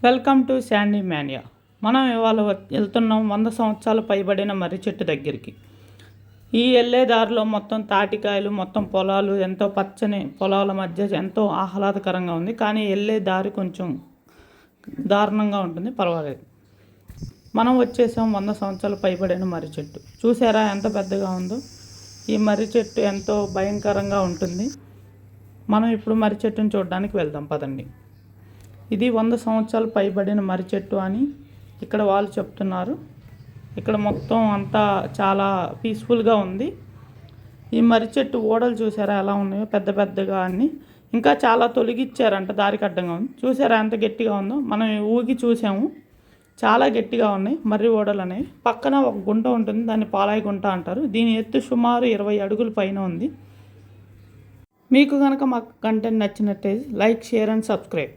Welcome to Sandy mania. మనం ఇవాళ వెళ్తున్నాం 100 సంవత్సరాలు పైబడిన మర్రి చెట్టు దగ్గరికి. ఈ వెళ్ళే దారిలో మొత్తం తాటికాయలు, మొత్తం పొలాలు, ఎంతో పచ్చని పొలాల మధ్య ఎంతో ఆహ్లాదకరంగా ఉంది. కానీ వెళ్ళే దారి కొంచెం దారుణంగా ఉంటుంది, పర్వాలేదు. మనం వచ్చేసాం 100 సంవత్సరాలు పైబడిన మర్రి చెట్టు. చూసారా ఎంత పెద్దగా ఉందో? ఈ మర్రి చెట్టు ఎంతో భయంకరంగా ఉంటుంది. మనం ఇప్పుడు మర్రి చెట్టును చూడడానికి వెళ్దాం, పదండి. ఇది 100 సంవత్సరాలు పైబడిన మర్రి చెట్టు అని ఇక్కడ వాళ్ళు చెప్తున్నారు. ఇక్కడ మొత్తం అంతా చాలా పీస్ఫుల్గా ఉంది. ఈ మర్రి చెట్టు ఓడలు చూసారా ఎలా ఉన్నాయో, పెద్ద పెద్దగా అన్నీ. ఇంకా చాలా తొలగిచ్చారంట, దారికి అడ్డంగా ఉంది. చూసారా ఎంత గట్టిగా ఉందో? మనం ఊగి చూసాము, చాలా గట్టిగా ఉన్నాయి మర్రి ఓడలు అనేవి. పక్కన ఒక గుంట ఉంటుంది, దాన్ని పాలాయి గుంట అంటారు. దీని ఎత్తు సుమారు 20 అడుగుల పైన ఉంది. మీకు కనుక మా కంటెంట్ నచ్చినట్టయితే లైక్, షేర్ అండ్ సబ్స్క్రైబ్.